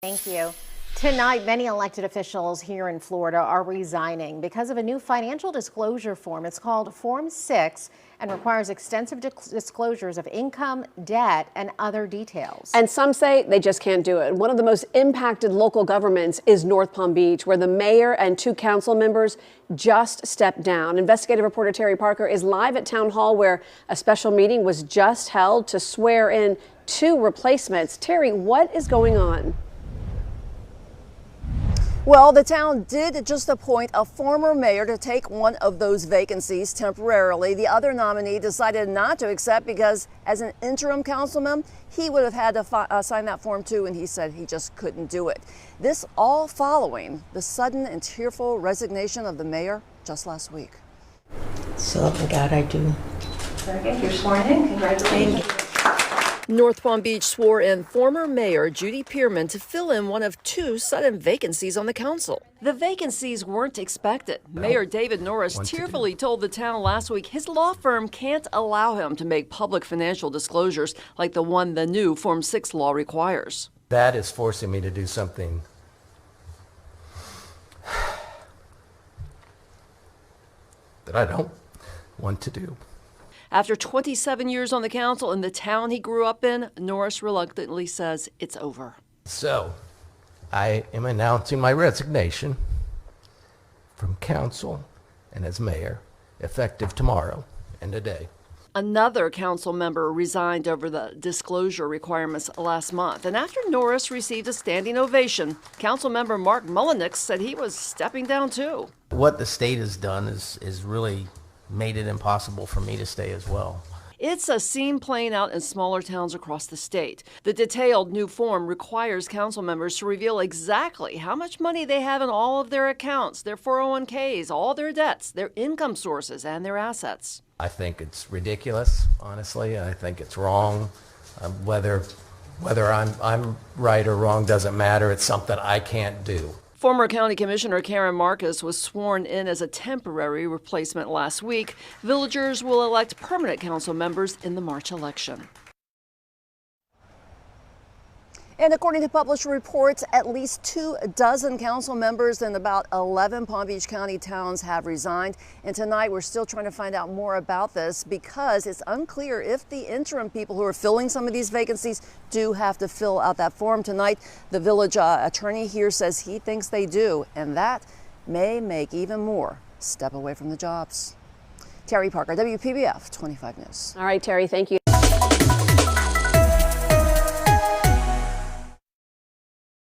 Thank you. Tonight, many elected officials here in Florida are resigning because of a new financial disclosure form. It's called Form 6 and requires extensive disclosures of income, debt, and other details. And some say they just can't do it. One of the most impacted local governments is North Palm Beach, where the mayor and 2 council members just stepped down. Investigative reporter Terry Parker is live at Town Hall, where a special meeting was just held to swear in 2 replacements. Terry, what is going on? Well, the town did just appoint a former mayor to take one of those vacancies temporarily. The other nominee decided not to accept because as an interim councilman, he would have had to sign that form too, and he said he just couldn't do it. This all following the sudden and tearful resignation of the mayor just last week. So help me God, I do. Very good. You're sworn in. Congratulations. North Palm Beach swore in former Mayor Judy Pearman to fill in one of 2 sudden vacancies on the council. The vacancies weren't expected. Mayor David Norris tearfully told the town last week his law firm can't allow him to make public financial disclosures like the one the new Form 6 law requires. That is forcing me to do something that I don't want to do. After 27 years on the council in the town he grew up in, Norris reluctantly says it's over. So, I am announcing my resignation from council and as mayor, effective tomorrow and today. Another council member resigned over the disclosure requirements last month. And after Norris received a standing ovation, council member Mark Mullenix said he was stepping down too. What the state has done is really made it impossible for me to stay as well. It's a scene playing out in smaller towns across the state. The detailed new form requires council members to reveal exactly how much money they have in all of their accounts, their 401ks, all their debts, their income sources, and their assets. I think it's ridiculous, honestly. I think it's wrong. Whether I'm right or wrong doesn't matter. It's something I can't do. Former County Commissioner Karen Marcus was sworn in as a temporary replacement last week. Villagers will elect permanent council members in the March election. And according to published reports, at least 24 council members in about 11 Palm Beach County towns have resigned. And tonight we're still trying to find out more about this because it's unclear if the interim people who are filling some of these vacancies do have to fill out that form tonight. The village attorney here says he thinks they do, and that may make even more step away from the jobs. Terry Parker, WPBF 25 News. All right, Terry, thank you.